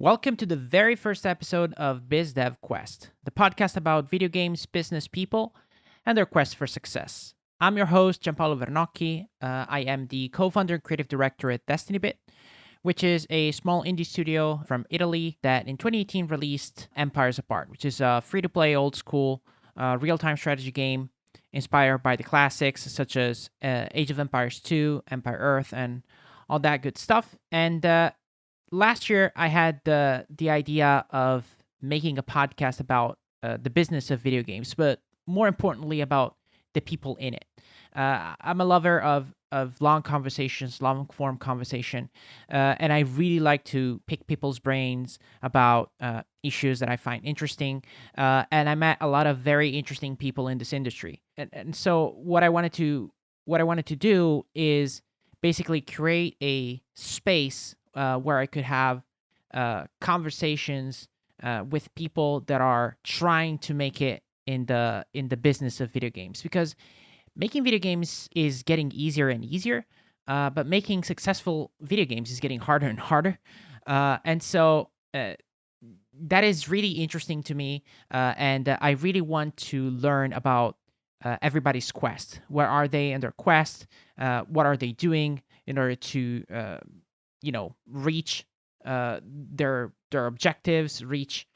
Welcome to the very first episode of Biz Dev Quest, the podcast about video games, business people, and their quest for success. I'm your host, Gianpaolo Vernocchi. I am the co-founder and creative director at DestinyBit, which is a small indie studio from Italy that in 2018 released Empires Apart, which is a free-to-play, old-school, real-time strategy game inspired by the classics such as Age of Empires 2, Empire Earth, and all that good stuff. And last year, I had the idea of making a podcast about the business of video games, but more importantly, about the people in it. I'm a lover of long conversations, long form conversation, and I really like to pick people's brains about issues that I find interesting. And I met a lot of very interesting people in this industry, and so what I wanted to do is basically create a space where I could have conversations with people that are trying to make it in the business of video games, because making video games is getting easier and easier, but making successful video games is getting harder and harder. And so that is really interesting to me, and I really want to learn about everybody's quest. Where are they in their quest? What are they doing in order to reach their objectives, reach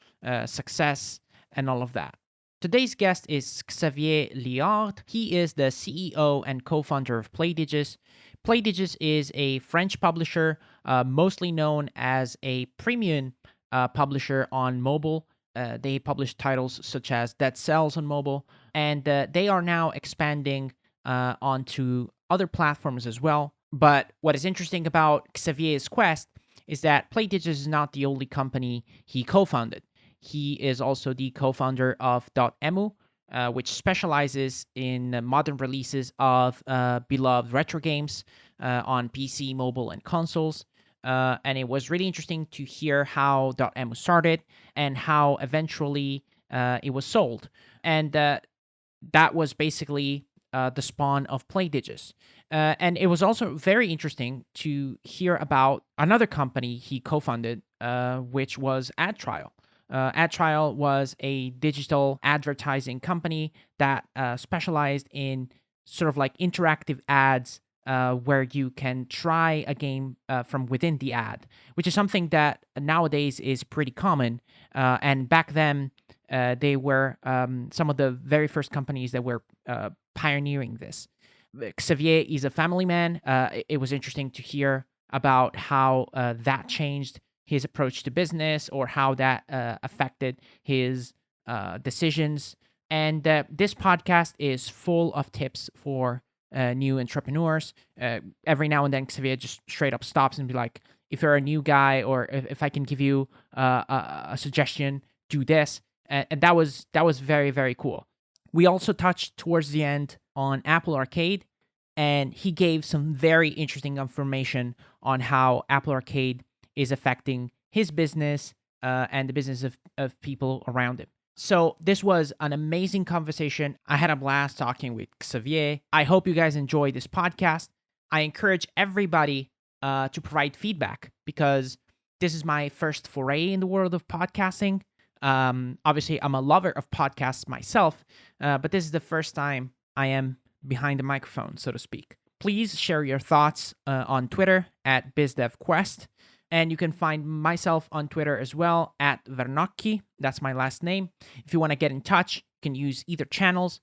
success, and all of that. Today's guest is Xavier Liard. He is the CEO and co-founder of Playdigious. Playdigious is a French publisher, mostly known as a premium publisher on mobile. They publish titles such as Dead Cells on mobile, and they are now expanding onto other platforms as well. But what is interesting about Xavier's quest is that Playdigious is not the only company he co-founded. He is also the co-founder of DotEmu, which specializes in modern releases of beloved retro games on PC, mobile, and consoles. And it was really interesting to hear how DotEmu started and how eventually it was sold. And that was basically the spawn of Playdigious. And it was also very interesting to hear about another company he co-founded, which was AdTrial. AdTrial was a digital advertising company that specialized in sort of like interactive ads, where you can try a game from within the ad, which is something that nowadays is pretty common. And back then, they were some of the very first companies that were pioneering this. Xavier is a family man. It was interesting to hear about how that changed his approach to business, or how that affected his decisions. And this podcast is full of tips for new entrepreneurs. Every now and then, Xavier just straight up stops and be like, if you're a new guy, or if I can give you a suggestion, do this. And that was very, very cool. We also touched towards the end on Apple Arcade, and he gave some very interesting information on how Apple Arcade is affecting his business and the business of people around him. So this was an amazing conversation. I had a blast talking with Xavier. I hope you guys enjoy this podcast. I encourage everybody to provide feedback, because this is my first foray in the world of podcasting. Obviously, I'm a lover of podcasts myself, but this is the first time I am behind the microphone, so to speak. Please share your thoughts on Twitter at Biz Dev Quest, and you can find myself on Twitter as well at Vernocchi. That's my last name. If you want to get in touch, you can use either channels.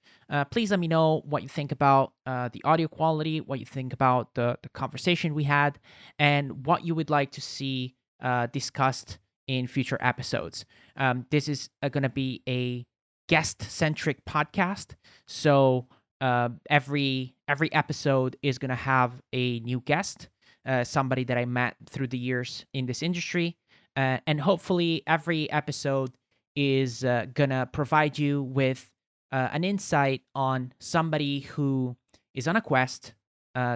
Please let me know what you think about the audio quality, what you think about the conversation we had, and what you would like to see discussed in future episodes. This is going to be a guest-centric podcast, so every episode is going to have a new guest, somebody that I met through the years in this industry, and hopefully every episode is going to provide you with an insight on somebody who is on a quest,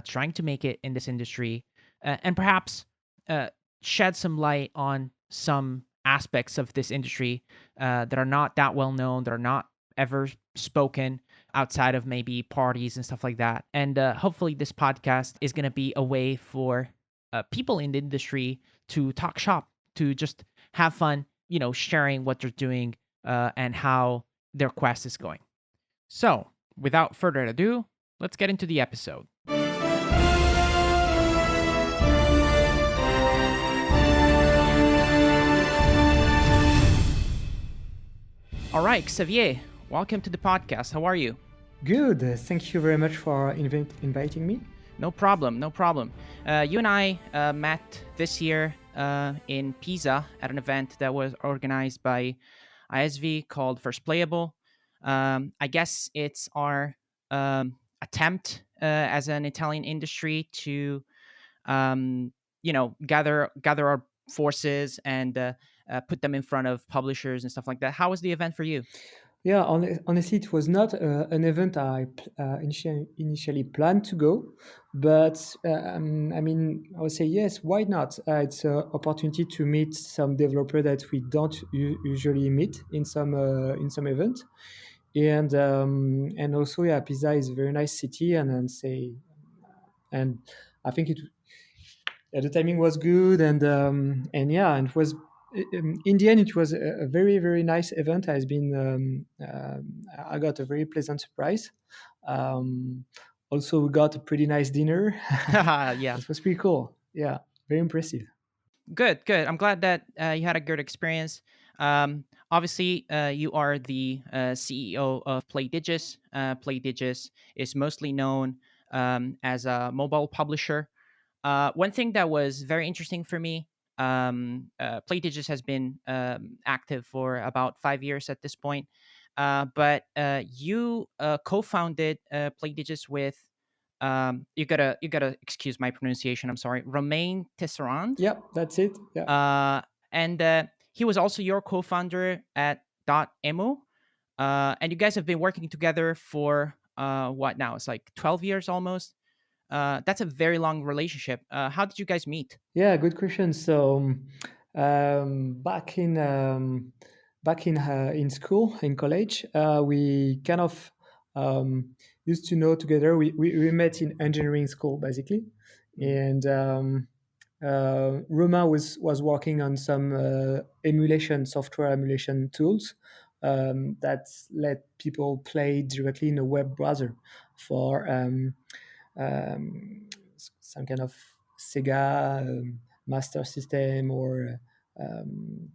trying to make it in this industry, and perhaps shed some light on some aspects of this industry that are not that well known, that are not ever spoken outside of maybe parties and stuff like that. And hopefully this podcast is going to be a way for people in the industry to talk shop, to just have fun, sharing what they're doing and how their quest is going. So, without further ado, let's get into the episode. All right, Xavier, welcome to the podcast. How are you? Good. Thank you very much for inviting me. No problem, no problem. You and I met this year in Pisa at an event that was organized by ISV called First Playable. I guess it's our attempt as an Italian industry to, gather our forces and put them in front of publishers and stuff like that. How was the event for you? Yeah, honestly, it was not an event I initially planned to go, but I mean, I would say yes. Why not? It's an opportunity to meet some developer that we don't usually meet in some event, and also, yeah, Pisa is a very nice city, and I think it yeah, the timing was good, and yeah, and it was in the end it was a very very nice event. Has been I got a very pleasant surprise. Um, Also, we got a pretty nice dinner. Yeah. It was pretty cool. Yeah, very impressive. Good, good. I'm glad that you had a good experience. Obviously, you are the CEO of Playdigious. Playdigious is mostly known as a mobile publisher. One thing that was very interesting for me, Playdigious has been active for about 5 years at this point. But you co-founded Playdigious with you gotta excuse my pronunciation. I'm sorry, Romain Tisserand, Yeah, that's it. Yeah. and he was also your co-founder at DotEmu, and you guys have been working together for what now? It's like 12 years almost. That's a very long relationship. How did you guys meet? Yeah, good question. So, back in school, in college, we kind of used to know together. We met in engineering school basically, and Roma was working on some emulation software emulation tools that let people play directly in a web browser for some kind of Sega Master System or um,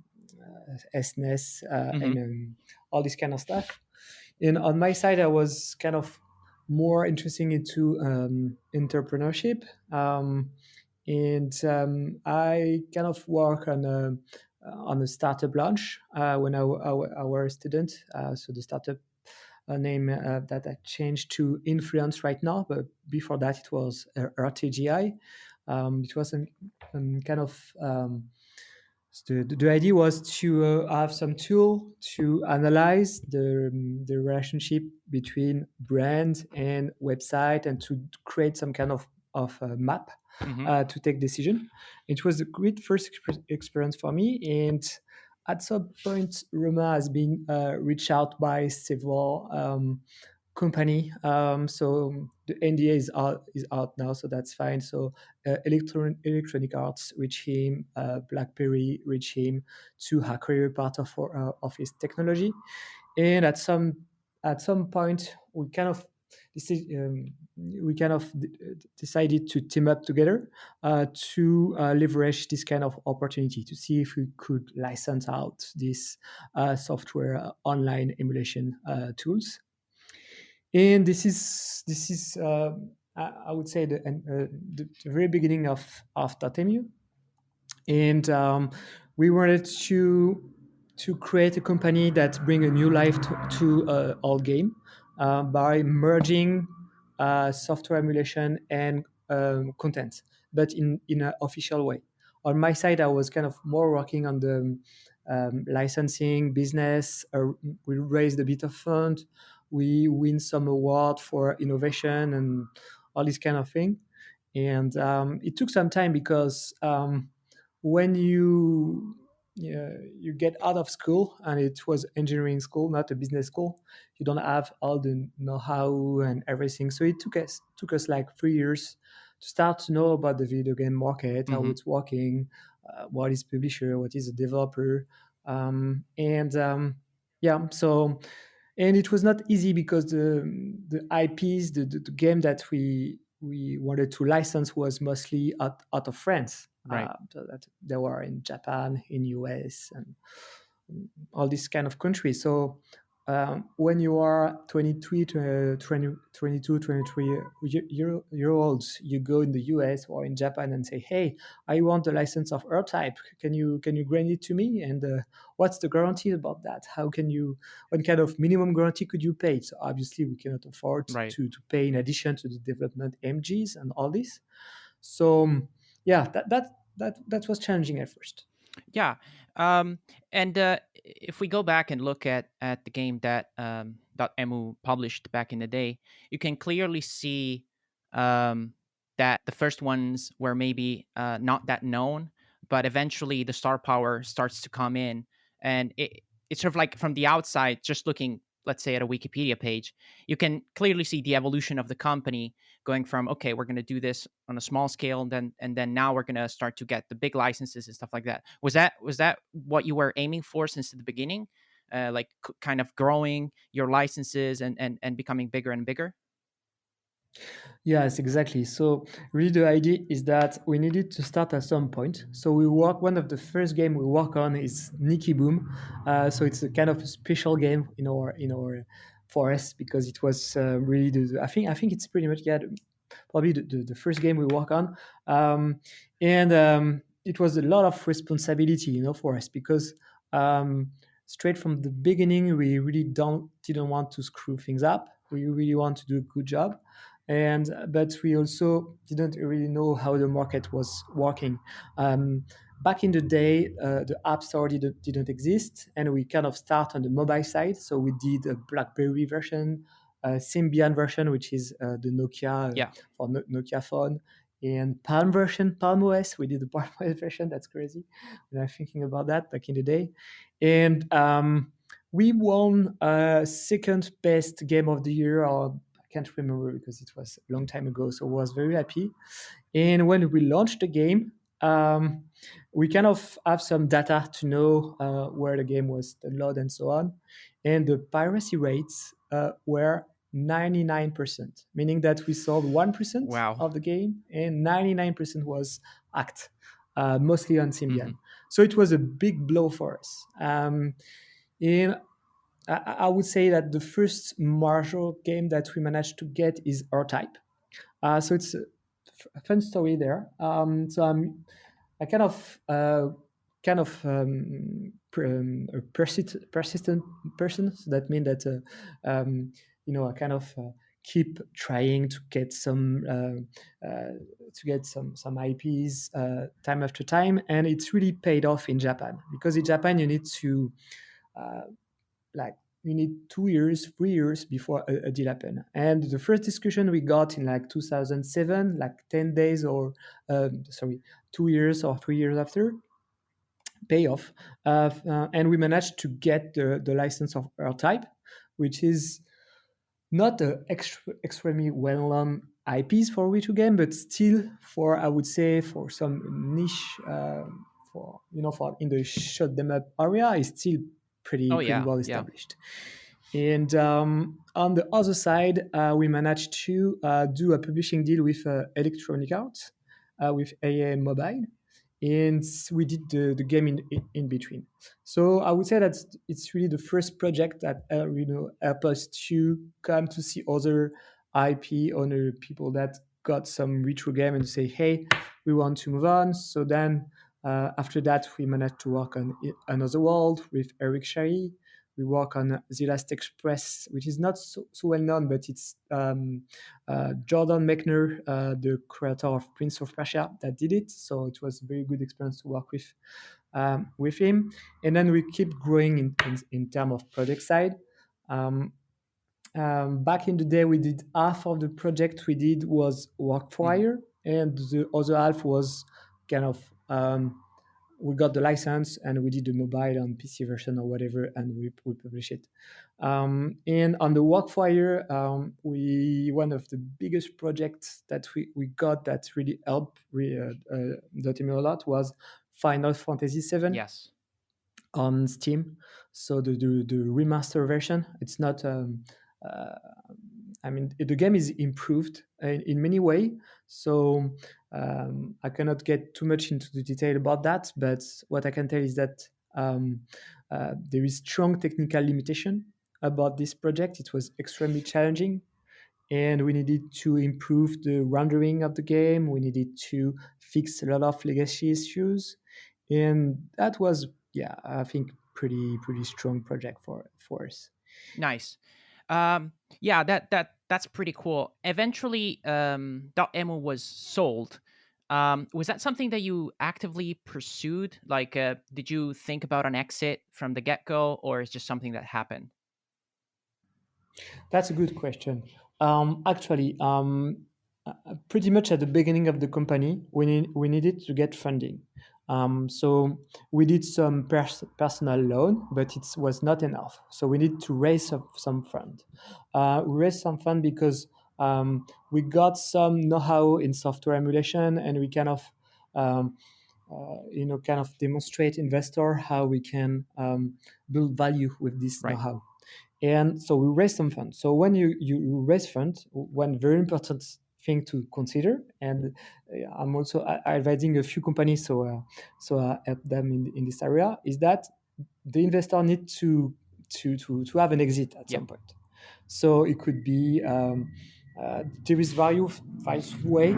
SNES Hmm. and all this kind of stuff. And on my side, I was kind of more interested into entrepreneurship. And I kind of work on a startup launch when I was a student. So the startup name that I changed to Influence right now, but before that it was RTGI. It was kind of the idea was to have some tool to analyze the relationship between brand and website and to create some kind of map Hmm. to take decision. It was a great first experience for me, and at some point Roma has been reached out by several company. So the NDA is out now, so that's fine. So Electronic Arts reached him, BlackBerry reached him to acquire part of his technology, and at some point we kind of decided to team up together to leverage this kind of opportunity to see if we could license out this software online emulation tools. And this is I would say the very beginning of DotEmu, and we wanted to create a company that bring a new life to our game by merging software emulation and content, but in an official way. On my side, I was kind of more working on the licensing business. We raised a bit of fund. We win some award for innovation and all this kind of thing. And it took some time because when you get out of school, and it was engineering school, not a business school, you don't have all the know-how and everything. So it took us like 3 years to start to know about the video game market, how Hmm. it's working, what is publisher, what is a developer, and yeah. So and it was not easy because the IPs, the game that we wanted to license was mostly out of France. Right. So that they were in Japan, in US, and all these kind of countries. So when you are 23 to 20, 22, 23 year olds, you go in the US or in Japan and say, hey, I want the license of R-Type. Can you grant it to me? And what's the guarantee about that? What kind of minimum guarantee could you pay? So obviously we cannot afford Right. to pay in addition to the development MGs and all this. So yeah, that was challenging at first. Yeah. And if we go back and look at the game that .emu published back in the day, you can clearly see that the first ones were maybe not that known, but eventually the star power starts to come in, and it's sort of like from the outside, just looking, let's say, at a Wikipedia page, you can clearly see the evolution of the company going from, okay, we're going to do this on a small scale, and then now we're going to start to get the big licenses and stuff like that. Was that what you were aiming for since the beginning, like kind of growing your licenses and becoming bigger and bigger? Yes, exactly. So really the idea is that we needed to start at some point. So one of the first game we work on is Nikki Boom. So it's a kind of a special game in our forest because it was really I think it's pretty much probably the first game we work on. And it was a lot of responsibility, for us because straight from the beginning, we really didn't want to screw things up. We really want to do a good job. And but we also didn't really know how the market was working. Um, Back in the day, the App Store didn't exist, and we kind of start on the mobile side. So we did a BlackBerry version, a Symbian version, which is the Nokia Yeah. for Nokia phone, and Palm version, Palm OS. We did the Palm OS version. That's crazy when I'm thinking about that back in the day. And we won second best game of the year, or I can't remember because it was a long time ago. So I was very happy. And when we launched the game, we kind of have some data to know where the game was downloaded and so on. And the piracy rates were 99%, meaning that we sold 1% Wow. of the game and 99% was hacked, mostly on Hmm. Symbian. So it was a big blow for us. And I would say that the first major game that we managed to get is R-Type. So it's a fun story there. So I'm a a persistent person. So that means that I kind of keep trying to get some IPs time after time, and it's really paid off in Japan because in Japan you need to uh, like you need 2 years, 3 years before a deal happen. And the first discussion we got in like 2007, like 10 days or 2 years or 3 years after payoff, and we managed to get the license of R type, which is not a extremely well-known IPs for Wii2 game, but still for I would say for some niche for in the shot them up area is still Oh pretty yeah. well Yeah. established. And on the other side, we managed to do a publishing deal with Electronic Arts, with AA Mobile, and we did the game in between. So I would say that it's really the first project that help us to come to see other IP owner people that got some retro game and say, hey, we want to move on. So then after that, we managed to work on Another World with Eric Shari. We work on The Last Express, which is not so well known, but it's Jordan Mechner, the creator of Prince of Persia, that did it. So it was a very good experience to work with him. And then we keep growing in terms of project side. Um, Back in the day, we did half of the project we did was work for Hmm. hire, and the other half was kind of we got the license and we did the mobile on PC version or whatever, and we publish it. And on the Workfire, we one of the biggest projects that we got that really helped DotEmu a lot was Final Fantasy VII Yes. on Steam. So the remaster version, it's not. Uh, I mean, the game is improved in many ways. So I cannot get too much into the detail about that. But what I can tell is that there is strong technical limitation about this project. It was extremely challenging, and we needed to improve the rendering of the game. We needed to fix a lot of legacy issues, and that was, yeah, I think pretty strong project for us. Nice. Um, yeah, that's pretty cool. Eventually, DotEmu was sold. Was that something that you actively pursued? Like, did you think about an exit from the get go, or is just something that happened? That's a good question. Actually, pretty much at the beginning of the company, we needed to get funding. So we did some personal loan, but it was not enough. So we need to raise some fund. We raised some fund because we got some know-how in software emulation, and we kind of kind of demonstrate investor how we can build value with this Right. know-how. And so we raise some funds. So when you raise funds, one very important thing to consider, and I'm also advising a few companies, so I help them in this area, is that the investor need to have an exit at Yeah. some point. So it could be there is various way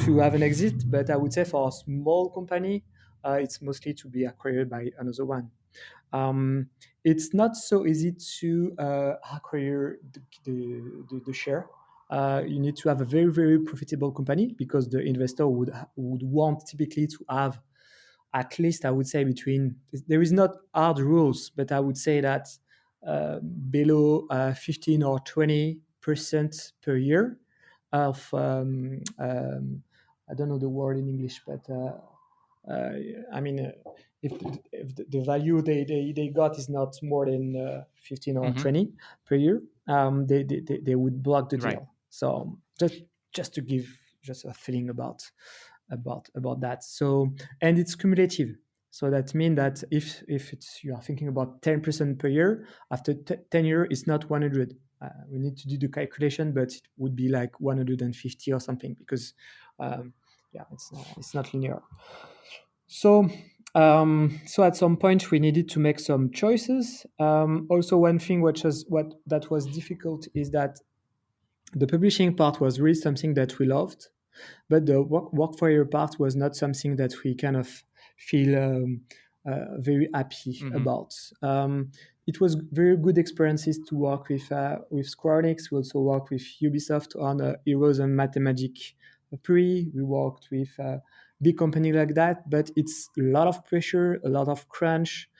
to have an exit, but I would say for a small company, it's mostly to be acquired by another one. It's not so easy to acquire the share. You need to have a very profitable company, because the investor would want typically to have at least, I would say, between, there is not hard rules, but I would say that below 15 or 20% per year of I don't know the word in English, but uh, I mean, if the value they got is not more than 15 or Hmm. 20 per year, they would block the Right. deal. So just to give just a feeling about that. So, and it's cumulative. So that means that if it's, you are thinking about 10% per year, after 10 years, it's not 100. We need to do the calculation, but it would be like 150 or something, because yeah, it's not linear. So, so at some point we needed to make some choices. Also, one thing which was what that was difficult is that the publishing part was really something that we loved, but the work for your part was not something that we kind of feel very happy Hmm. about. It was very good experiences to work with Square Enix. We also worked with Ubisoft on Heroes and Mathemagic 3. We worked with big company like that, but it's a lot of pressure, a lot of crunch,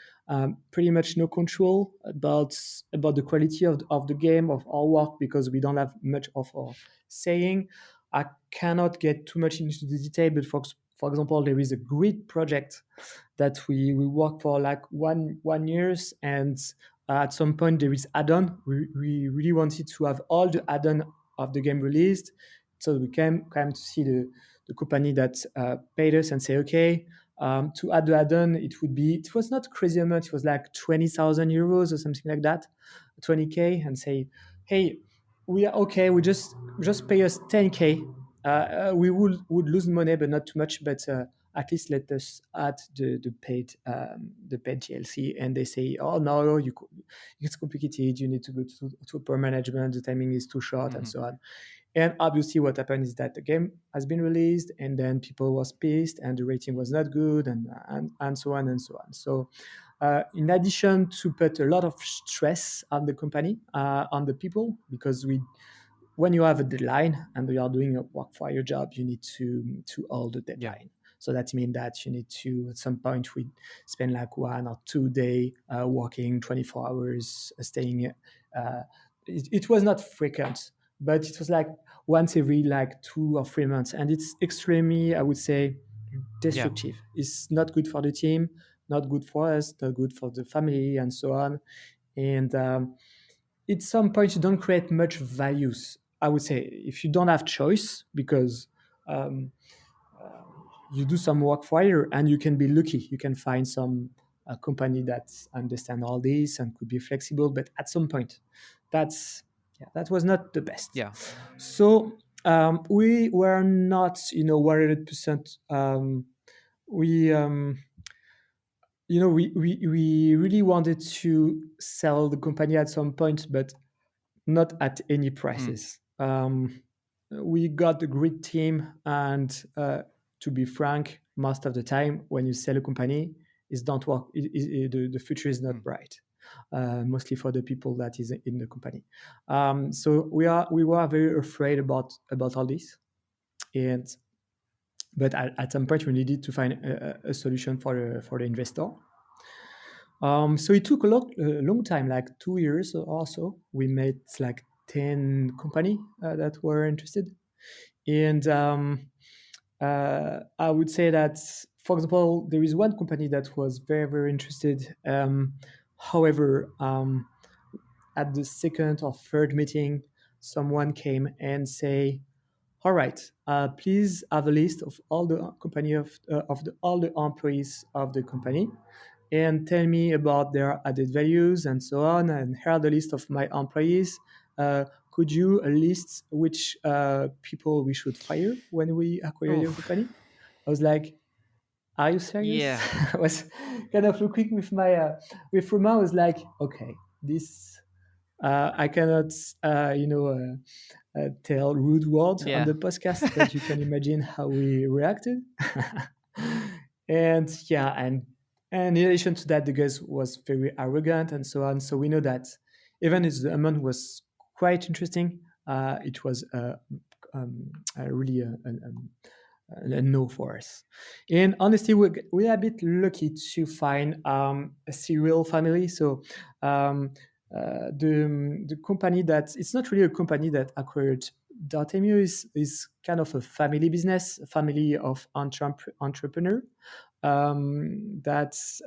pretty much no control about the quality of the game, of our work, because we don't have much of our saying. I cannot get too much into the detail, but for example, there is a great project that we work for like one years, and at some point there is add-on. We really wanted to have all the add-on of the game released, so we came to see the company that paid us and say, okay, to add the add-on, it was not crazy amount, it was like 20,000 euros or something like that, 20K, and say, hey, we are okay, we just pay us 10K. We would lose money, but not too much. But at least let us add the paid DLC. And they say, oh no, it's complicated. You need to go to upper management. The timing is too short, and Hmm. so on. And obviously, what happened is that the game has been released, and then people was pissed, and the rating was not good, and so on and so on. So, in addition to put a lot of stress on the company, on the people, because when you have a deadline and you are doing a work for your job, you need to hold the Yeah. deadline. So that means that you need to, at some point, we spend like 1 or 2 days working 24 hours, staying. It was not frequent, but it was like once every like 2 or 3 months, and it's extremely, I would say, Yeah. destructive. It's not good for the team, not good for us, not good for the family, and so on. And at some point you don't create much values, I would say, if you don't have choice, because um, you do some work for a year, and you can be lucky. You can find some company that understand all this and could be flexible. But at some point, that's that was not the best. Yeah. So we were not, 100%. We we really wanted to sell the company at some point, but not at any Mm. prices. We got a great team, and to be frank, most of the time when you sell a company, it don't work. The future is not Mm. bright, mostly for the people that is in the company. So we were very afraid about all this, and but at some point we needed to find a solution for the investor. So it took a long time, like 2 years or so. We met like 10 company that were interested. And I would say that, for example, there is one company that was very, very interested. However, at the second or third meeting, someone came and say, all right, please have a list of all the company all the employees of the company, and tell me about their added values and so on. And here are the list of my employees. Could you list which people we should fire when we acquire your Oof. company? I was like, are you serious? Yeah. I was kind of looking with my with Roma. I was like, okay, this I cannot, tell rude words on Yeah. the podcast, but you can imagine how we reacted. And yeah, and in addition to that, the guy was very arrogant and so on. So we know that even if the amount was quite interesting, it was really a no for us. And honestly, we're a bit lucky to find a serial family. So the company that, it's not really a company that acquired DotEmu, is kind of a family business, a family of entrepreneur. That's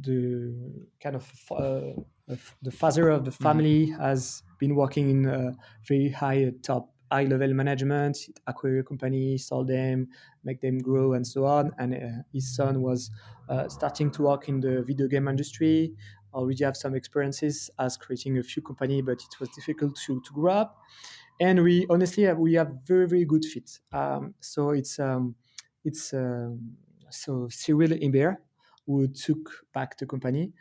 the kind of the father of the Mhm. family has been working in very top high level management, acquire a company, sold them, make them grow, and so on. And his son was starting to work in the video game industry, already have some experiences as creating a few company, but it was difficult to grow up. And we honestly we have very, very good fit. So it's so Cyril Imbert, who took back the company.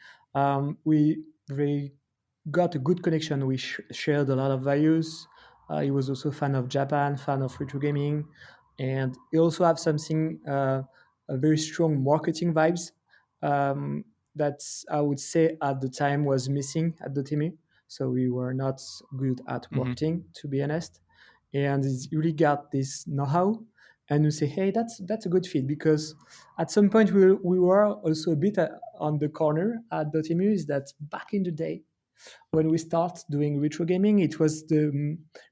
We very got a good connection. We shared a lot of values. He was also a fan of Japan, fan of retro gaming, and he also have something a very strong marketing vibes um, that I would say at the time was missing at the team. So we were not good at Mhm. marketing, to be honest. And he's really got this know-how. And we say, hey, that's a good fit, because at some point we were also a bit on the corner at DotEmu. Is that back in the day when we start doing retro gaming, it was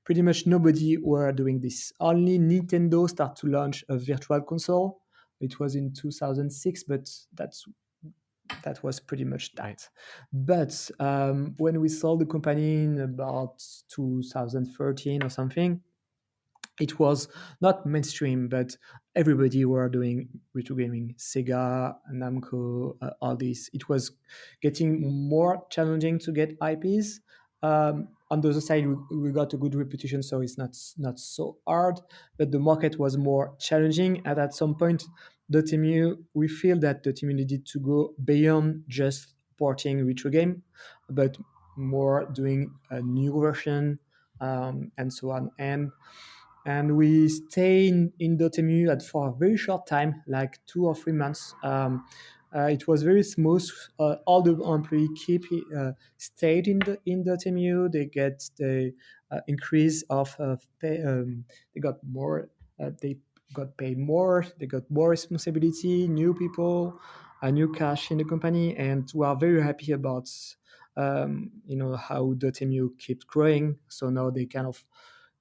pretty much nobody were doing this. Only Nintendo start to launch a virtual console. It was in 2006, but that was pretty much that. But when we sold the company in about 2013 or something, it was not mainstream, but everybody were doing retro gaming. Sega, Namco, all this. It was getting more challenging to get IPs. On the other side, we got a good reputation, so it's not so hard. But the market was more challenging, and at some point, we feel that the team needed to go beyond just porting retro game, but more doing a new version, and so on. And we stay in DotEmu for a very short time, like 2 or 3 months. It was very smooth. All the employee stayed in DotEmu. They get the increase of pay. They got more. They got paid more. They got more responsibility. New people, a new cash in the company, and we are very happy about how DotEmu keeps growing. So now they kind of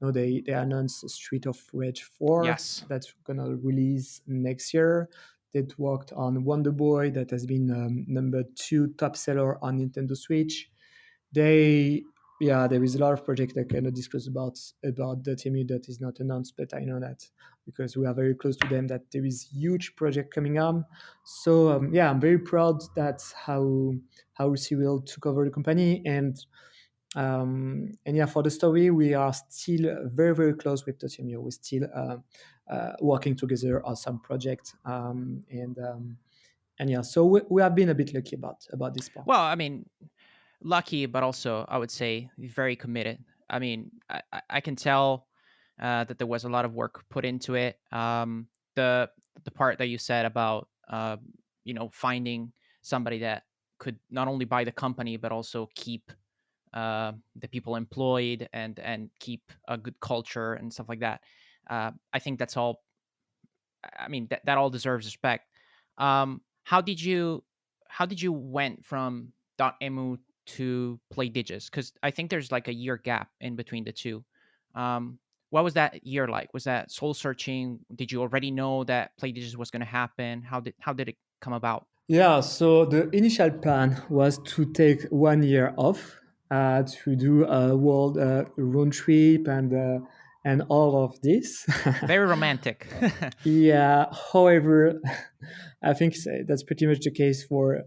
no, they announced Street of Rage 4 Yes. that's gonna release next year. They worked on Wonder Boy that has been number 2 top seller on Nintendo Switch. They Yeah, there is a lot of project I cannot discuss about DotEmu that is not announced, but I know that because we are very close to them that there is huge project coming on. So yeah, I'm very proud that's how Cyril took over the company, and yeah, for the story, we are still very very close with DotEmu. We're still working together on some project, and yeah, so we have been a bit lucky about this part. Well, I mean, lucky, but also I would say very committed. I mean, I can tell that there was a lot of work put into it. The part that you said about finding somebody that could not only buy the company but also keep the people employed and keep a good culture and stuff like that. I think that's all. I mean, that all deserves respect. How did you went from .emu to Playdigious? Because I think there's like a year gap in between the two. What was that year like? Was that soul searching? Did you already know that Playdigious was going to happen? How did it come about? Yeah, so the initial plan was to take 1 year off to do a world road trip and all of this. Very romantic. Yeah, however, I think that's pretty much the case for,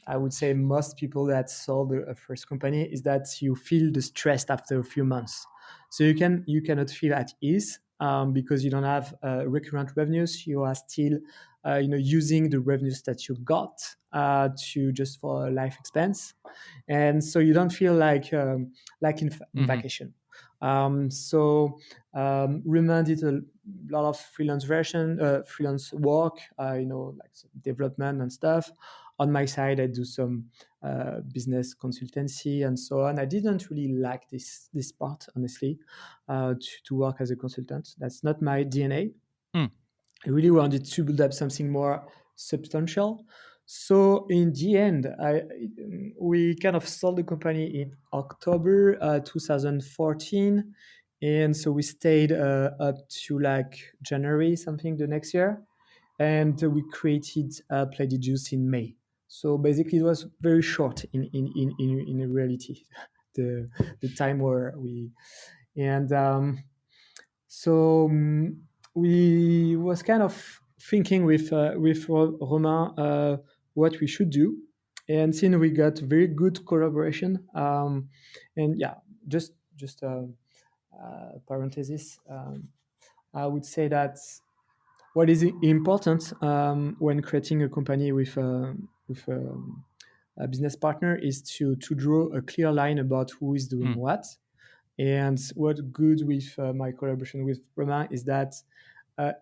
I would say, most people that sold a first company, is that you feel the stress after a few months. So you cannot feel at ease because you don't have recurrent revenues. You are still using the revenues that you got to just for life expense, and so you don't feel like in Hmm. vacation. So Rema did a lot of freelance work, like some development and stuff. On my side, I do some business consultancy and so on. I didn't really like this part, honestly, to work as a consultant. That's not my DNA. Mm, I really wanted to build up something more substantial. So in the end, we kind of sold the company in October 2014, and so we stayed up to like January something the next year, and we created Playdigious in May. So basically, it was very short in reality, the the time where we and so we was kind of thinking with Romain what we should do, and since we got very good collaboration, and yeah, just parenthesis, I would say that what is important when creating a company with a business partner is to draw a clear line about who is doing mm, what. And what good with my collaboration with Romain is that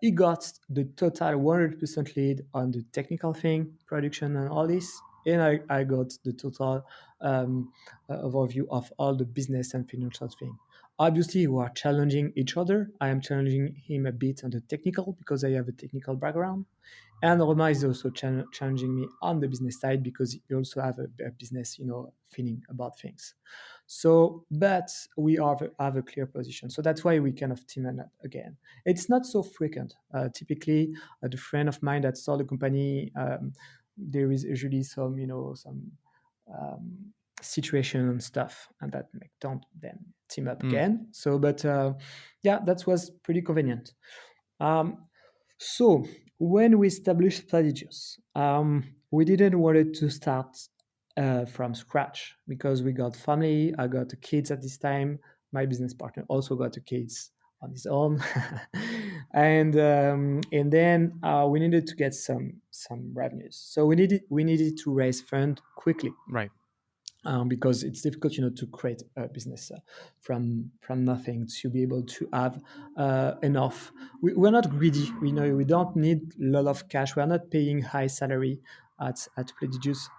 he got the total 100% lead on the technical thing, production, and all this. And I got the total overview of all the business and financial thing. Obviously, we are challenging each other. I am challenging him a bit on the technical because I have a technical background. And Roma is also challenging me on the business side because he also have a business, feeling about things. So, but we have a clear position. So that's why we kind of team up again. It's not so frequent. Typically, the friend of mine that started the company, there is usually some situation and stuff, and that make don't then team up mm. again. So, but yeah, that was pretty convenient. Um, so when we established Playdigious, we didn't want it to start from scratch because we got family. I got the kids at this time. My business partner also got the kids on his own, and then we needed to get some revenues. So we needed to raise fund quickly Right. because it's difficult, to create a business from nothing to be able to have enough. We're not greedy. We know we don't need a lot of cash. We're not paying high salary at Playdigious,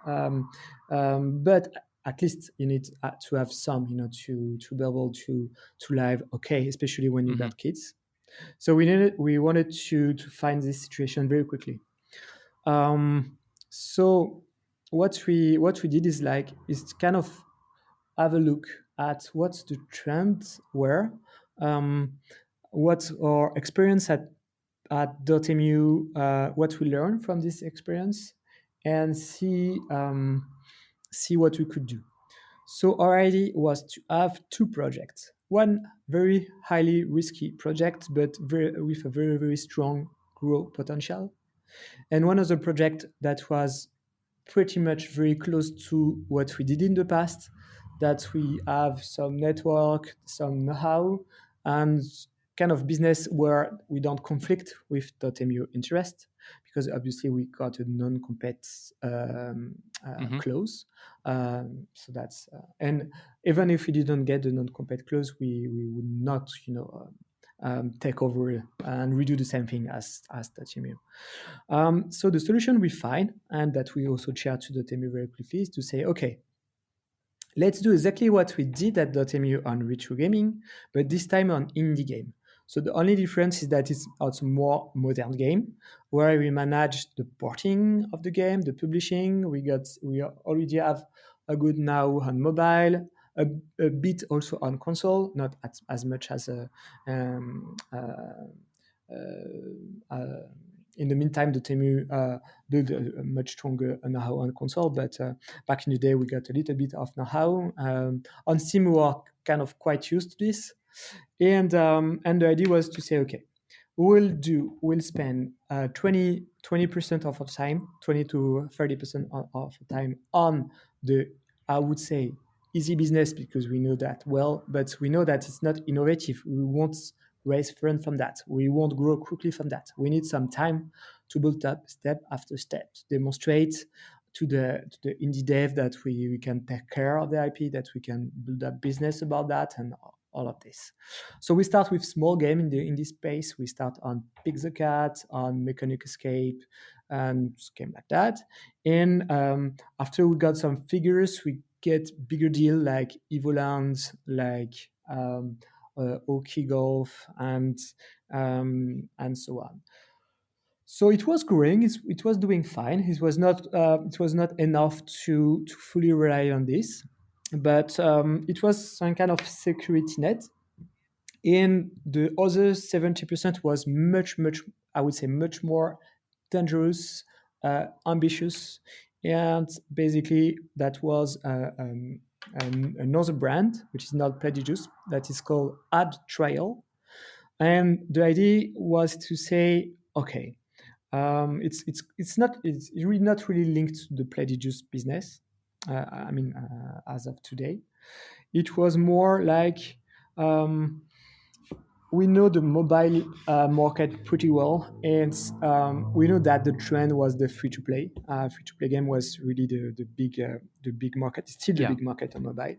but at least you need to have some, to be able to live okay, especially when you Hmm. got kids. So we wanted to find this situation very quickly. So what we did is kind of have a look at what the trends were, um, what our experience at DotEmu, what we learned from this experience, and see what we could do. So our idea was to have two projects. One very highly risky project, but with a very, very strong growth potential. And one other project that was pretty much very close to what we did in the past, that we have some network, some know-how, and kind of business where we don't conflict with DotEmu interest, because obviously we got a non-compete Hmm. clause. So that's and even if we didn't get the non-compete clause, we would not, take over and redo the same thing as DotEmu. So the solution we find, and that we also share to DotEmu very quickly, is to say, okay, let's do exactly what we did at DotEmu on retro gaming, but this time on indie game. So the only difference is that it's also more modern game, where we manage the porting of the game, the publishing. We already have a good now on mobile, a bit also on console, not as much as uh, in the meantime, the Temu built a much stronger know-how on console, but back in the day, we got a little bit of know-how. On Steam, we were kind of quite used to this. And the idea was to say, okay, we'll spend 20% of our time, 20 to 30% of the time on the, I would say, easy business, because we know that well, but we know that it's not innovative. We won't raise funds from that. We won't grow quickly from that. We need some time to build up step after step, to demonstrate to the indie dev that we can take care of the IP, that we can build a business about that, and all of this. So we start with small game in this space. We start on Pick the Cat, on Mechanic Escape, and game like that. And after we got some figures, we get bigger deal like Evoland, like Oki Golf, and so on. So it was growing. It was doing fine. It was not. It was not enough to fully rely on this, but it was some kind of security net. And the other 70% was much, I would say, much more dangerous, ambitious, and basically that was another brand which is not Playdigious, that is called AdTrial. And the idea was to say, okay, it's really not really linked to the Playdigious business. As of today, it was more like we know the mobile market pretty well, and we know that the trend was the free to play. Free to play game was really the big market. It's still the Yeah. big market on mobile.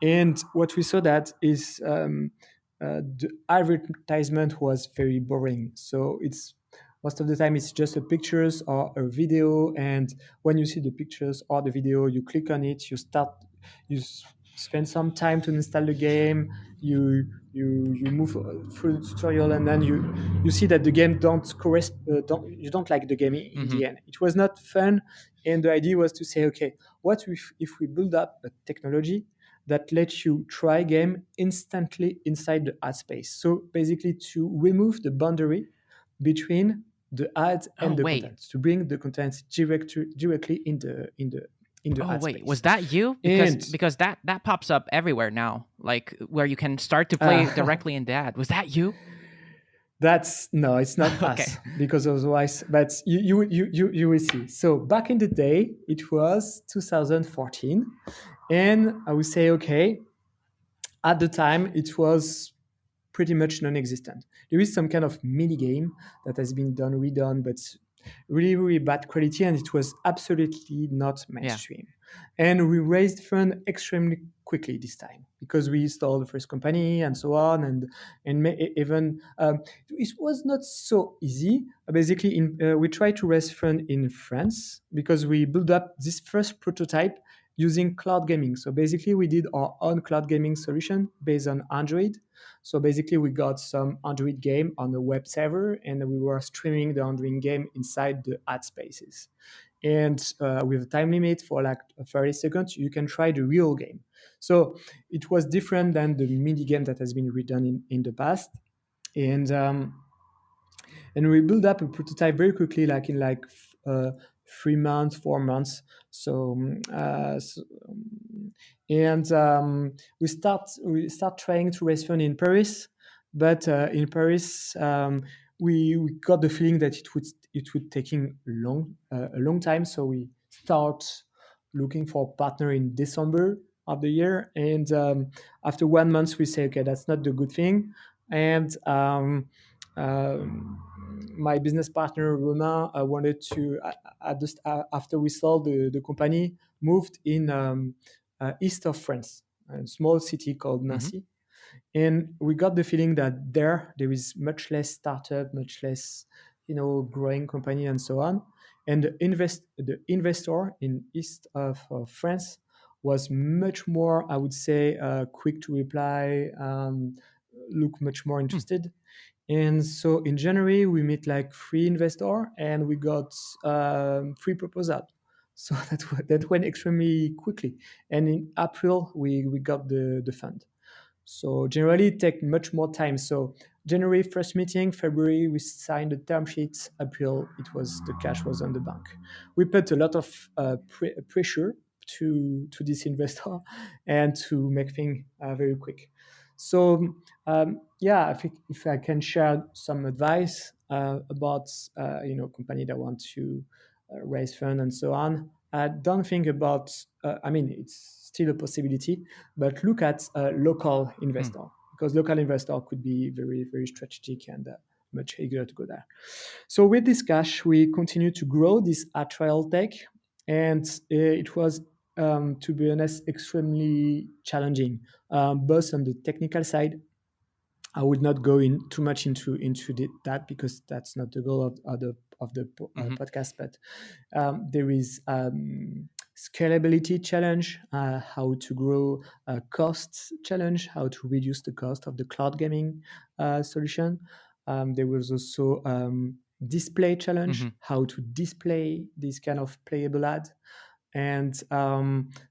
And what we saw that is the advertisement was very boring. So it's most of the time it's just a pictures or a video, and when you see the pictures or the video, you click on it, spend some time to install the game, you move through the tutorial, and then you see that the game you don't like the game in Hmm. the end. It was not fun, and the idea was to say, okay, what if we build up a technology that lets you try game instantly inside the ad space. So basically to remove the boundary between the ad Oh and the wait. content, to bring the content directly in the Oh ad wait. space. Was that you? Because And that pops up everywhere now, like where you can start to play uh, directly in the ad. Was that you? that's no, it's not Okay. us, because otherwise, but you will see. So back in the day, it was 2014, and I would say, okay, at the time it was pretty much non-existent. There is some kind of mini game that has been redone, but really, really bad quality, and it was absolutely not Yeah. mainstream. And we raised funds extremely quickly this time, because we installed the first company and so on, and even it was not so easy. Basically, we tried to raise fund in France, because we built up this first prototype using cloud gaming. So basically, we did our own cloud gaming solution based on Android. So basically, we got some Android game on the web server, and we were streaming the Android game inside the ad spaces. And with a time limit for like 30 seconds, you can try the real game. So it was different than the mini game that has been redone in the past. And and we built up a prototype very quickly, like in 3 months, 4 months. So, and we start trying to raise fund in Paris, but in Paris we got the feeling that it would taking a long time. So we start looking for a partner in December of the year, and after 1 month we say, okay, that's not the good thing. And my business partner Romain wanted to after we sold the company, moved in east of France, a small city called Nancy. And we got the feeling that there is much less startup, much less, growing company and so on. And the investor in east of France was much more, I would say, quick to reply, look much more Mm. interested. And so in January, we meet like three investor and we got three proposal. So that went extremely quickly. And in April, we got the fund. So generally it take much more time. So January first meeting, February we signed the term sheets, April the cash was on the bank. We put a lot of pressure to this investor and to make things very quick. So yeah, I think if I can share some advice about company that want to raise fund and so on, don't think about. I mean, it's still a possibility, but look at a local Mm. investor, because local investor could be very, very strategic and much eager to go there. So with this cash, we continue to grow this AdTrial tech, and it was, to be honest, extremely challenging, both on the technical side. I would not go in too much into that because that's not the goal of the Mhm. podcast. But there is scalability challenge, how to grow, costs challenge, how to reduce the cost of the cloud gaming solution. There was also display challenge, Mhm. how to display this kind of playable ad. And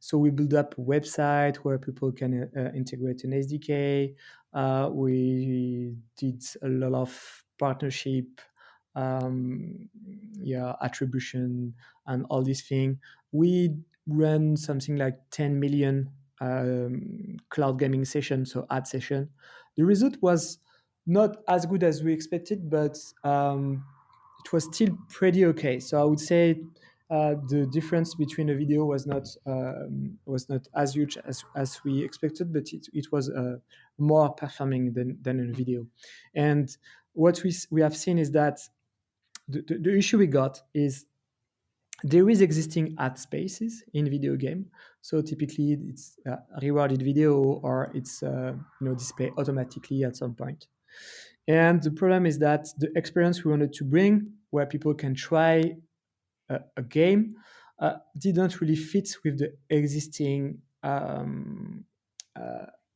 so we build up a website where people can integrate an SDK. We did a lot of partnership, attribution, and all these things. We ran something like 10 million cloud gaming sessions, so ad session. The result was not as good as we expected, but it was still pretty okay. So I would say the difference between a video was not as huge as we expected, but it was more performing than a Mm. video. And what we have seen is that the issue we got is there is existing ad spaces in video game. So typically it's rewarded video, or it's display automatically at some point. And the problem is that the experience we wanted to bring, where people can try a game, didn't really fit with the existing uh,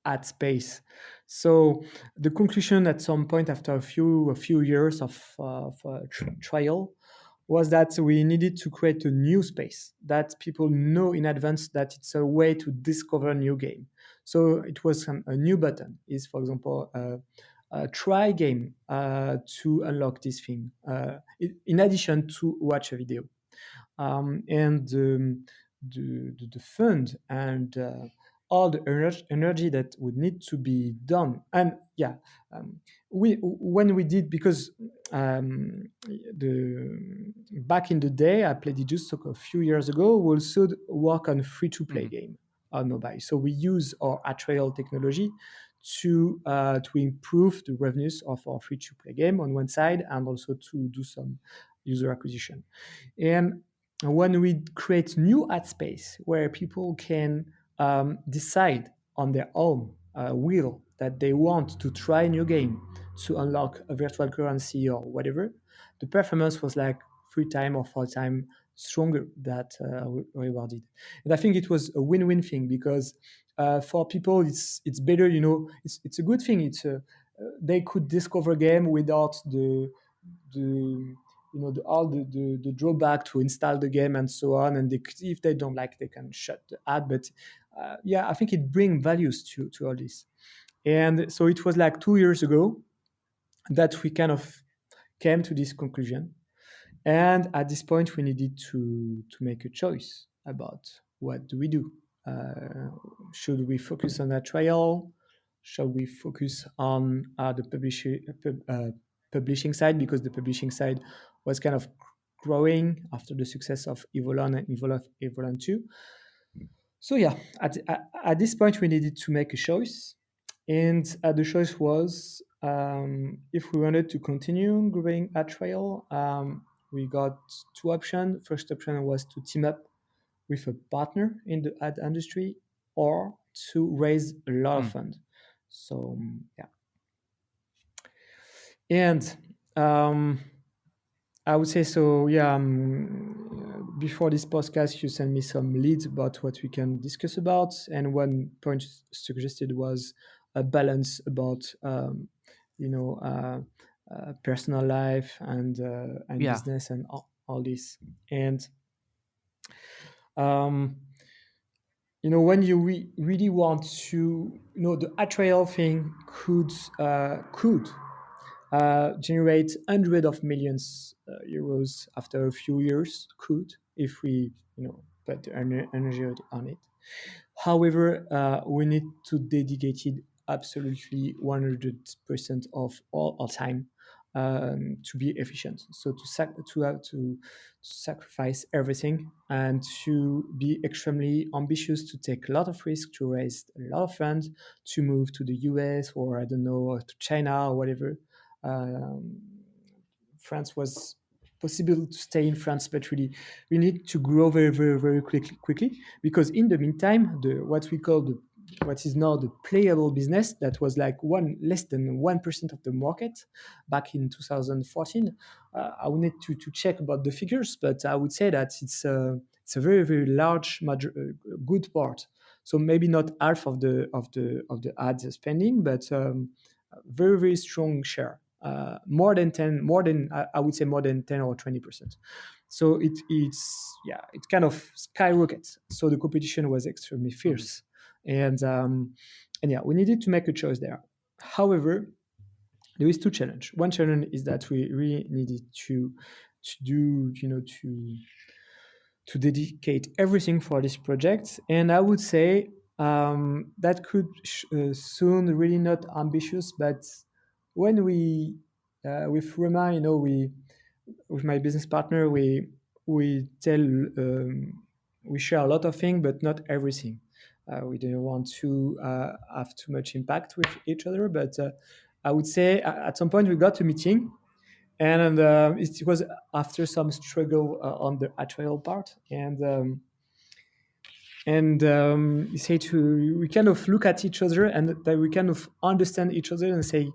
ad space. So the conclusion at some point, after a few years of trial, was that we needed to create a new space that people know in advance that it's a way to discover a new game. So it was a new button is, for example, try game to unlock this thing, in addition to watch a video. And the fund and all the energy that would need to be done. And yeah, we when we did, because the back in the day, I played it just a few years ago. We also work on free-to-play Mhm. game on mobile. So we use our AdTrial technology to improve the revenues of our free-to-play game on one side, and also to do some user acquisition. And when we create new ad space where people can decide on their own will that they want to try a new game, to unlock a virtual currency or whatever, the performance was like 3 times or 4 times stronger that rewarded. And I think it was a win-win thing, because for people it's better, it's a good thing. They could discover game without the all the drawback to install the game and so on. And if they don't like, they can shut the ad. But yeah, I think it brings values to all this. And so it was like 2 years ago that we kind of came to this conclusion. And at this point, we needed to make a choice about what do we do. Should we focus on AdTrial? Shall we focus on publishing side, because the publishing side was kind of growing after the success of Evoland and Evoland 2. So yeah, at this point we needed to make a choice, and the choice was, if we wanted to continue growing AdTrial, we got two options. First option was to team up with a partner in the ad industry, or to raise a lot of funds. So yeah, and I would say so. Yeah, before this podcast, you sent me some leads about what we can discuss about, and one point suggested was a balance about, personal life and Yeah. business and all this. And um, when you really want to, the AdTrial thing could generate hundreds of millions euros after a few years, could, if we put the energy on it. However, we need to dedicate it absolutely 100% of all our time, to be efficient. So to have to sacrifice everything, and to be extremely ambitious, to take a lot of risk, to raise a lot of funds, to move to the US, or I don't know, or to China or whatever. Um, France was possible to stay in France, but really we need to grow very, very, very quickly, because in the meantime, what is now the playable business, that was like less than 1% of the market back in 2014. I would need to check about the figures, but I would say that it's a very, very large good part. So maybe not half of the ads spending, but very, very strong share. More than 10, I would say more than 10 or 20%. So it kind of skyrockets. So the competition was extremely fierce, and yeah, we needed to make a choice there. However, there is two challenge. One challenge is that we really needed to dedicate everything for this project, and I would say that could soon really not ambitious, but when we with Roma, we with my business partner, we tell we share a lot of things, but not everything. We didn't want to have too much impact with each other, but I would say at some point we got a meeting, and it was after some struggle on the AdTrial part, and you say we kind of look at each other, and that we kind of understand each other and say,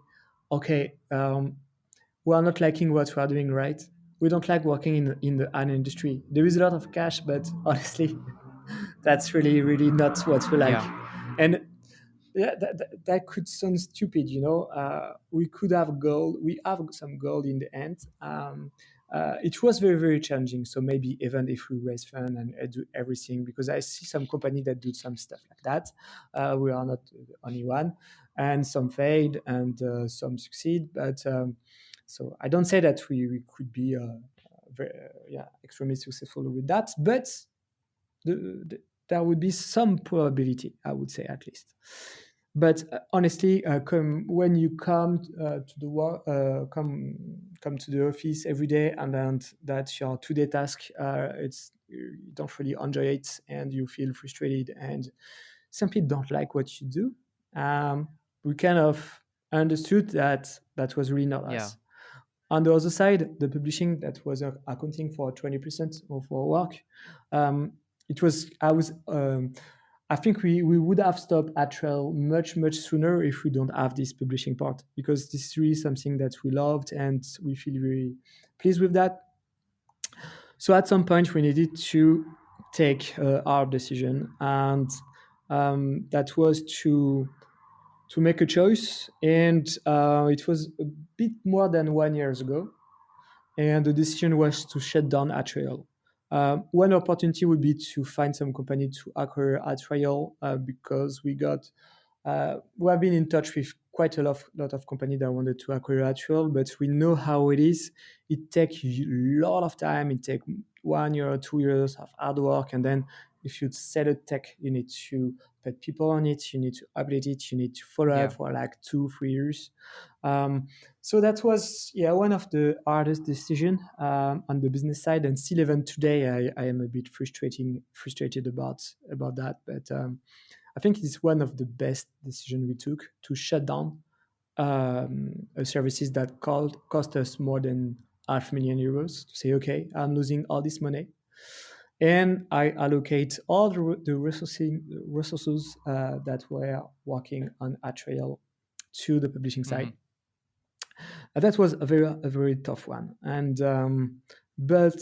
okay, we are not liking what we are doing, right? We don't like working in the ad industry. There is a lot of cash, but honestly, that's really, really not what we like. Yeah. And yeah, that could sound stupid, we could have gold. We have some gold in the end. It was very, very challenging. So maybe even if we raise fund and do everything, because I see some company that do some stuff like that. We are not the only one, and some failed and some succeed. But so I don't say that we could be extremely successful with that, but there would be some probability, I would say, at least. But honestly, when you come to the work, come to the office every day, and then that's your two-day task, you don't really enjoy it, and you feel frustrated, and some people don't like what you do. We kind of understood that was really not Yeah. us. On the other side, the publishing that was accounting for 20% of our work, it was I think we would have stopped AdTrial much, much sooner if we don't have this publishing part, because this is really something that we loved, and we feel very pleased with that. So at some point we needed to take our decision, and that was to make a choice, and it was a bit more than 1 year ago, and the decision was to shut down AdTrial. One opportunity would be to find some company to acquire AdTrial, because we have been in touch with quite a lot of companies that wanted to acquire AdTrial, but we know how it is. It takes a lot of time. It takes 1 year or 2 years of hard work, and then if you set a tech, you need to put people on it, you need to update it, you need to follow up Yeah. for like 2-3 years. So that was one of the hardest decision on the business side, and still even today I am a bit frustrated about that. But I think it's one of the best decisions we took to shut down a services that cost us more than €500,000. To say, okay, I'm losing all this money, and I allocate all the resources that were working on AdTrial to the publishing Hmm. side. That was a very tough one, and but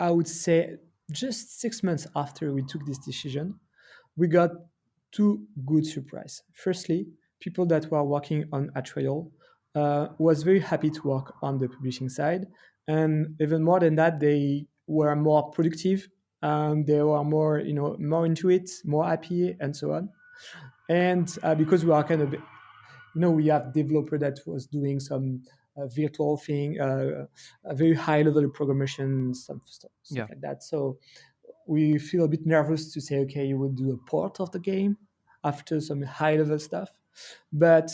I would say just 6 months after we took this decision, we got two good surprises. Firstly, people that were working on AdTrial was very happy to work on the publishing side, and even more than that, they were more productive. They were more into it, more happy, and so on. And because we are kind of we have developer that was doing some virtual thing, a very high level programmation, stuff Yeah. like that. So we feel a bit nervous to say, okay, you would do a port of the game after some high level stuff, but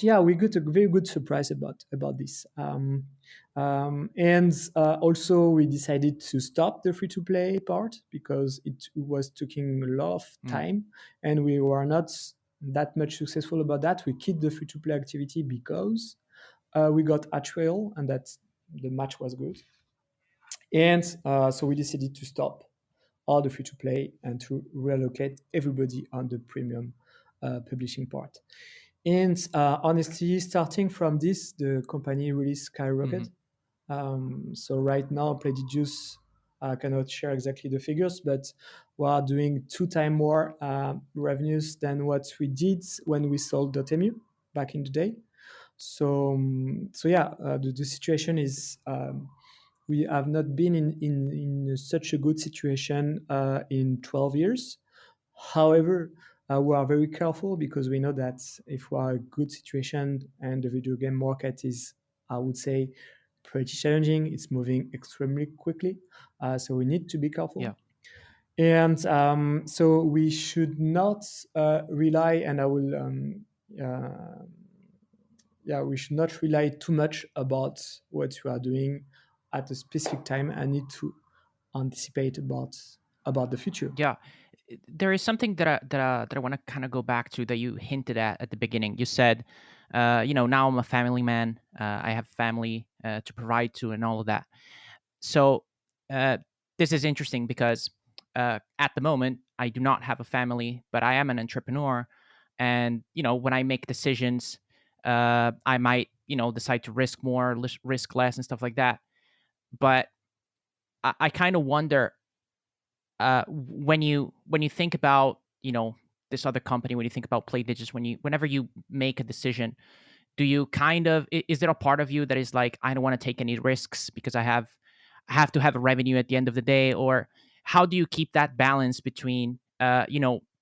yeah, we got a very good surprise about this. And also we decided to stop the free to play part because it was taking a lot of Mm. time, and we were not that much successful about that. We keep the free to play activity because we got a trail, and that the match was good, and so we decided to stop all the free to play and to reallocate everybody on the premium publishing part. And honestly, starting from this, the company really Hmm. skyrocketed. So right now, Playdigious, I cannot share exactly the figures, but we are doing 2 times more revenues than what we did when we sold DotEmu back in the day. So yeah, the situation is we have not been in such a good situation in 12 years. However, we are very careful because we know that if we are a good situation and the video game market is, I would say, pretty challenging, it's moving extremely quickly. So we need to be careful. Yeah. And so we should not rely, and I will, uh, yeah, we should not rely too much about what we are doing at a specific time. I need to anticipate about the future. Yeah. There is something that I want to kind of go back to that you hinted at the beginning. You said, now I'm a family man. I have family to provide to, and all of that. So uh, this is interesting because at the moment I do not have a family, but I am an entrepreneur, and when I make decisions, I might decide to risk more, risk less, and stuff like that. But I kind of wonder when you think about this other company, when you think about Playdigious, whenever you make a decision, do you kind of is there a part of you that is like, I don't want to take any risks because I have to have a revenue at the end of the day? Or how do you keep that balance between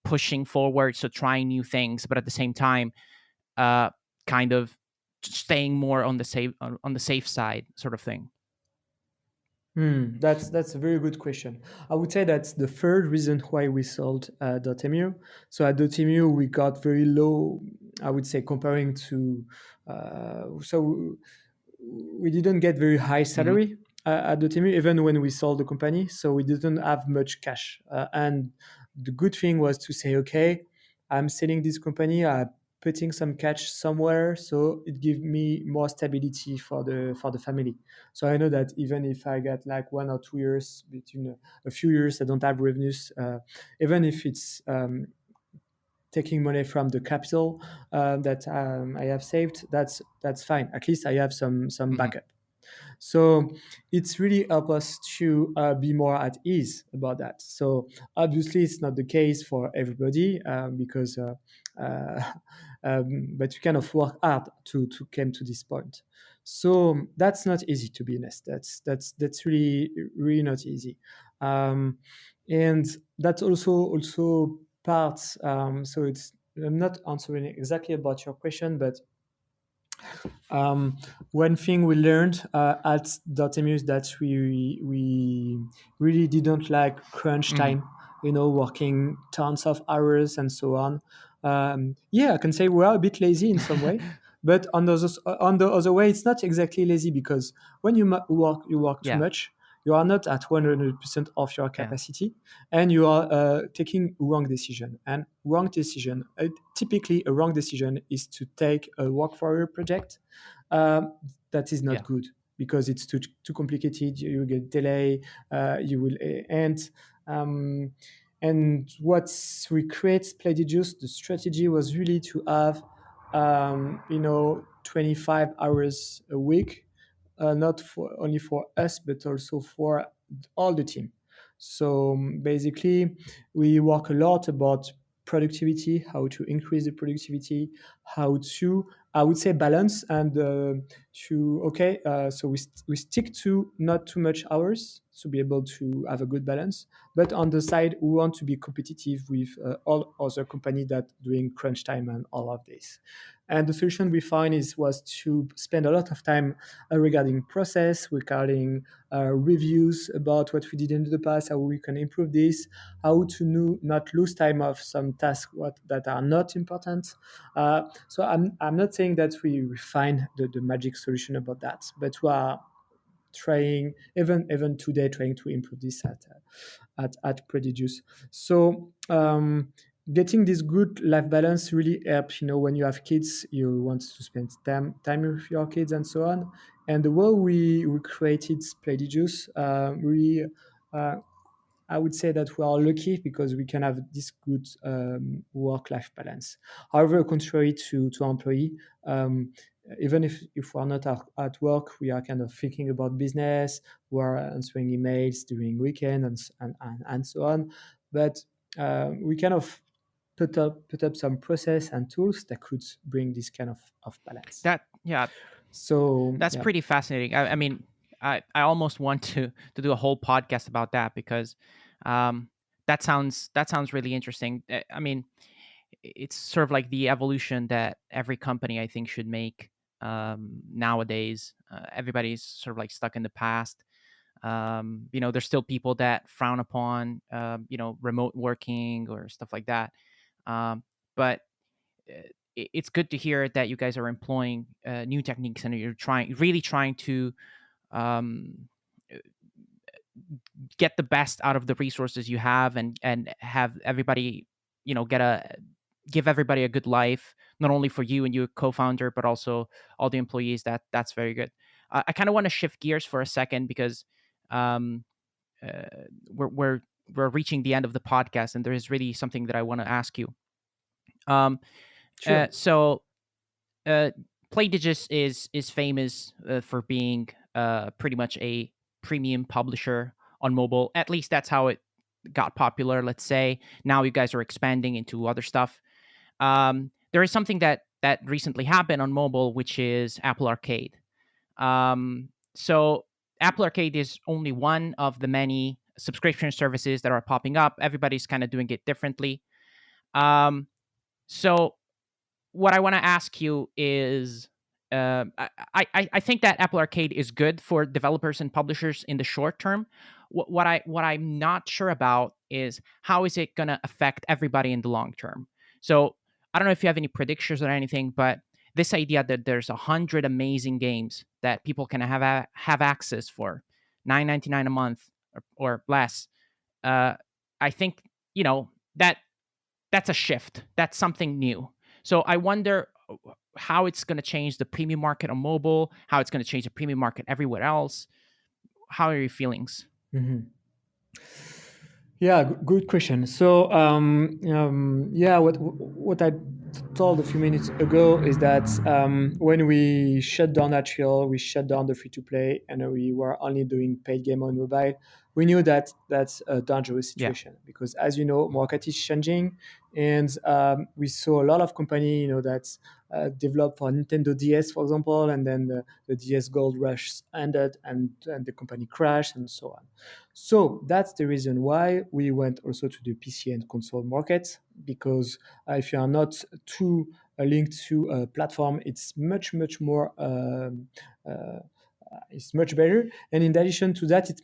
pushing forward, so trying new things, but at the same time uh kind of staying more on the safe side, sort of thing? That's a very good question. I would say that's the third reason why we sold DotEmu. So at DotEmu, we got very low, I would say, comparing to. So we didn't get very high Hmm. salary at DotEmu, even when we sold the company. So we didn't have much cash. And the good thing was to say, okay, I'm selling this company. I'm putting some cash somewhere, so it gives me more stability for the family. So I know that even if I get like 1 or 2 years, between a few years, I don't have revenues. Even if it's taking money from the capital that I have saved, that's fine. At least I have some Hmm. backup. So it's really helped us to be more at ease about that. So obviously it's not the case for everybody because, uh, but we kind of work hard to come to this point. So that's not easy, to be honest. That's really not easy, and that's also part. So it's I'm not answering exactly about your question, but one thing we learned at DotEmu is that we really didn't like crunch Hmm. time, working tons of hours and so on. Yeah, I can say we are a bit lazy in some way, but on the other way, it's not exactly lazy because when you work too Yeah. much, you are not at 100% of your Yeah. capacity, and you are taking wrong decision. And wrong decision, typically a wrong decision is to take a work for a project um, that is not Yeah. good because it's too complicated. You get delay. You will end. Um, and what we create Playdigious, the strategy was really to have 25 hours a week, not for only for us but also for all the team. So basically, we work a lot about productivity, how to increase the productivity, how to, I would say, balance and so we stick to not too much hours to be able to have a good balance. But on the side, we want to be competitive with all other companies that doing crunch time and all of this. And the solution we find was to spend a lot of time regarding process, regarding reviews about what we did in the past, how we can improve this, how to not lose time of some tasks that are not important. So I'm not saying that we find the magic solution about that, but we are trying even today trying to improve this at Prodigious. So getting this good life balance really helps. When you have kids, you want to spend time with your kids and so on. And the way we created Prodigious, really. I would say that we are lucky because we can have this good work-life balance. However, contrary to employee, um, even if we are not at work, we are kind of thinking about business. We are answering emails during weekend and so on. But we kind of put up some process and tools that could bring this kind of balance. That yeah, So that's yeah, pretty fascinating. I mean, I almost want to do a whole podcast about that because um, that sounds really interesting. I mean, it's sort of like the evolution that every company I think should make nowadays. Everybody's sort of like stuck in the past. There's still people that frown upon remote working or stuff like that. But it's good to hear that you guys are employing new techniques and you're really trying to um, get the best out of the resources you have and have everybody give everybody a good life, not only for you and your co-founder but also all the employees. That's very good. I kind of want to shift gears for a second because um, uh, we're reaching the end of the podcast and there is really something that I want to ask you. um, sure. so uh, Playdigious is famous for being pretty much a premium publisher on mobile. At least that's how it got popular. Let's say now you guys are expanding into other stuff. There is something that recently happened on mobile, which is Apple Arcade. So Apple Arcade is only one of the many subscription services that are popping up. Everybody's kind of doing it differently. Um, so what I want to ask you is, I think that Apple Arcade is good for developers and publishers in the short term. What I'm not sure about is how is it going to affect everybody in the long term. So I don't know if you have any predictions or anything, but this idea that there's 100 amazing games that people can have access for 9.99 a month or less. Uh, I think that that's a shift. That's something new. So I wonder how it's going to change the premium market on mobile, how it's going to change the premium market everywhere else. How are your feelings? Mhm. Yeah, good question. So, yeah, what I told a few minutes ago is that when we shut down AdTrial, we shut down the free to play, and we were only doing paid game on mobile. we knew that that's a dangerous Yeah. situation because, as you know, market is changing, and we saw a lot of company, that developed for Nintendo DS, for example, and then the DS Gold Rush ended, and the company crashed, and so on. So that's the reason why we went also to the PC and console market, because if you are not too linked to a platform, it's much more. It's much better, and in addition to that, it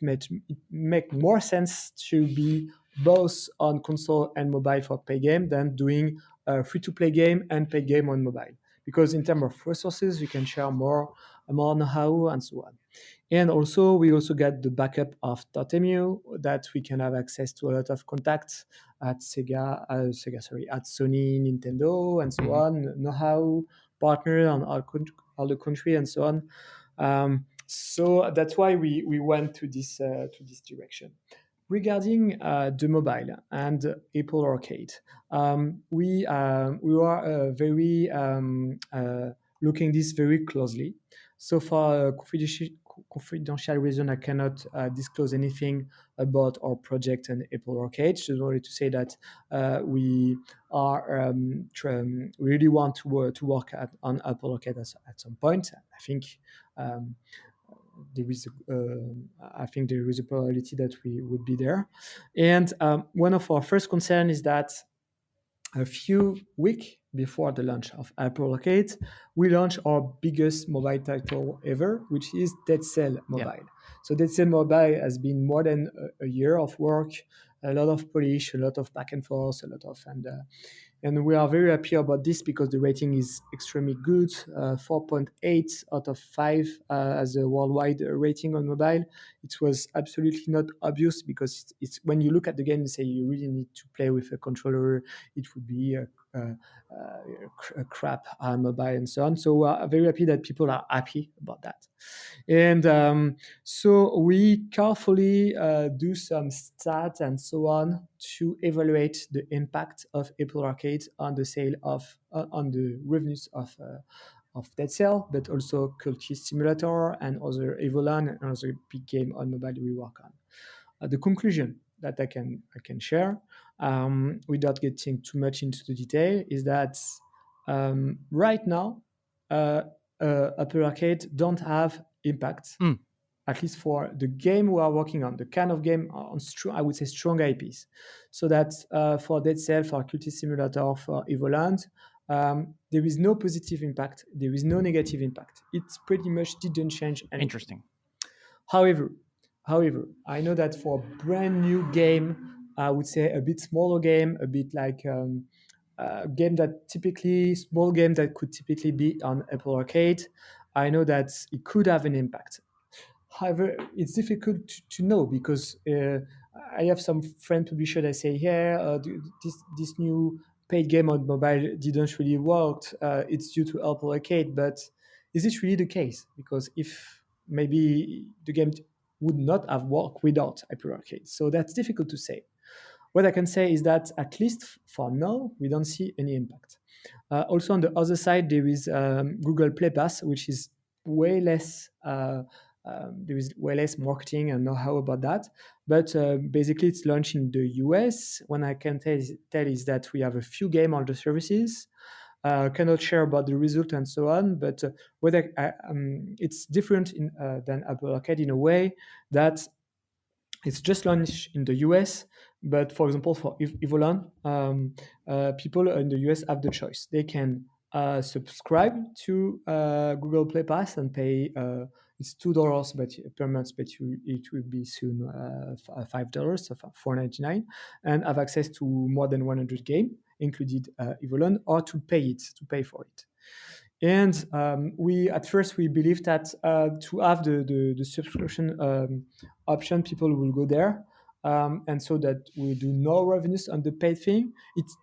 make more sense to be both on console and mobile for pay game than doing a free-to-play game and pay game on mobile, because in terms of resources, we can share more know-how and so on. And also, we also get the backup of DotEmu, that we can have access to a lot of contacts at at Sony, Nintendo, and so on, know-how, partner on all the country, and so on. So that's why we went to this direction. Regarding the mobile and Apple Arcade, we are very looking this very closely. So for confidential reason, I cannot disclose anything about our project and Apple Arcade. Just wanted to say that we are we really want to work on Apple Arcade at some point. I think there is I think there is a probability that we would be there. And one of our first concern is that a few weeks before the launch of Apple Arcade, we launched our biggest mobile title ever, which is Dead Cell Mobile. Yeah. So Dead Cell Mobile has been more than a year of work, a lot of polish, a lot of back and forth, and we are very happy about this because the rating is extremely good, 4.8 out of 5 as a worldwide rating on mobile. It was absolutely not obvious because it's when you look at the game, you say you really need to play with a controller. It would be a crap mobile and so on. So we are very happy that people are happy about that. And so we carefully do some stats and so on to evaluate the impact of Apple Arcade on the sale of on the revenues of Dead Cell, but also Cultist Simulator and other Evoland and other big game on mobile we work on. The conclusion that I can share, without getting too much into the detail, is that right now, Apple Arcade don't have impact, at least for the game we are working on, the kind of game on I would say strong IPs. So that for Dead Cell, for Cultist Simulator, for Evoland, there is no positive impact. There is no negative impact. It pretty much didn't change anything. Interesting. However, I know that for brand new game, I would say a bit smaller game, a bit like game that small game that could typically be on Apple Arcade, I know that it could have an impact. However, it's difficult to know because I have some friend publisher that say, yeah, this new paid game on mobile didn't really work. It's due to Apple Arcade, but is it really the case? Because if maybe the game would not have worked without Apple Arcade. So that's difficult to say. What I can say is that at least for now, we don't see any impact. Also, on the other side, there is Google Play Pass, which is way less. There is way less marketing and know-how about that. But basically, it's launched in the US. What I can tell is that we have a few games on the services. Cannot share about the result and so on, but it's different than Apple Arcade in a way that it's just launched in the US, but for example, for Evoland, people in the US have the choice. They can subscribe to Google Play Pass and pay. It's $2 per month, but it will be soon $5, so $4.99, and have access to more than 100 games, included Evoland, or to pay for it. And we at first we believed that to have the subscription option, people will go there, and so that we do no revenues on the paid thing.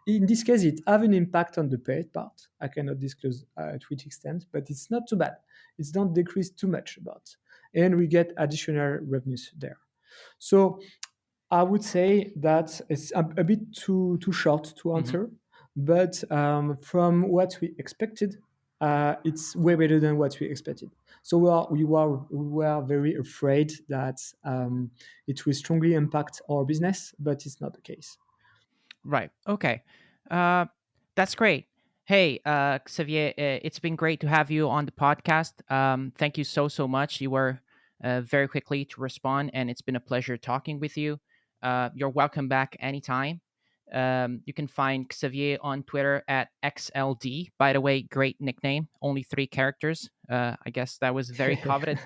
In this case, it have an impact on the paid part. I cannot disclose to which extent, but it's not too bad. It's not decreased too much about, and we get additional revenues there. So I would say that it's a bit too short to answer, but from what we expected, it's way better than what we expected. So we were very afraid that it will strongly impact our business, but it's not the case. Right. Okay. Uh, that's great. Hey, Xavier, it's been great to have you on the podcast. Thank you so much. You were very quickly to respond, and it's been a pleasure talking with you. You're welcome back anytime. You can find Xavier on Twitter at XLD. By the way, great nickname. Only 3 characters. I guess that was very coveted.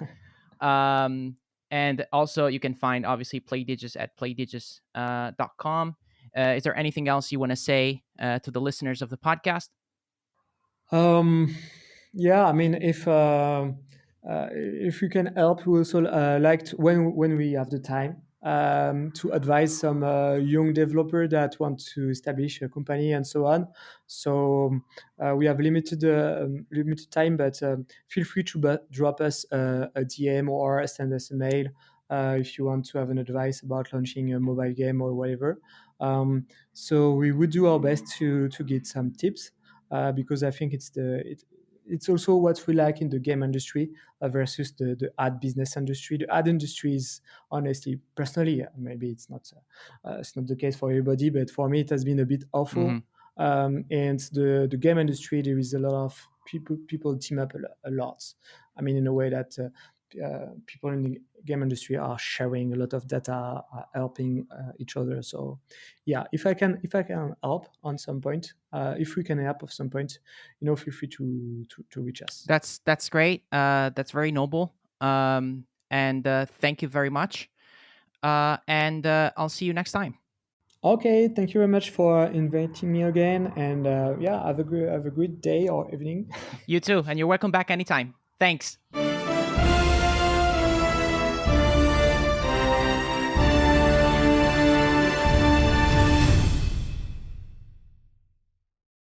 Um, and also, you can find obviously Playdigious at playdigious.com. Is there anything else you want to say to the listeners of the podcast? Um, yeah, I mean, if we can help, we also when we have the time to advise some young developer that want to establish a company and so on. So we have limited time, but feel free to drop us a DM or send us a mail if you want to have an advice about launching a mobile game or whatever. So we would do our best to get some tips because I think it's also what we like in the game industry versus the ad business industry. The ad industry is honestly, personally, maybe it's not the case for everybody, but for me, it has been a bit Hmm. awful. And the game industry, there is a lot of people team up a lot. I mean, in a way that people in the game industry are sharing a lot of data, are helping each other. So, yeah, if I can help on some point, if we can help at some point, feel free to reach us. That's great. That's very noble. And thank you very much. And I'll see you next time. Okay, thank you very much for inviting me again, and yeah, have a great day or evening. You too, and you're welcome back anytime. Thanks.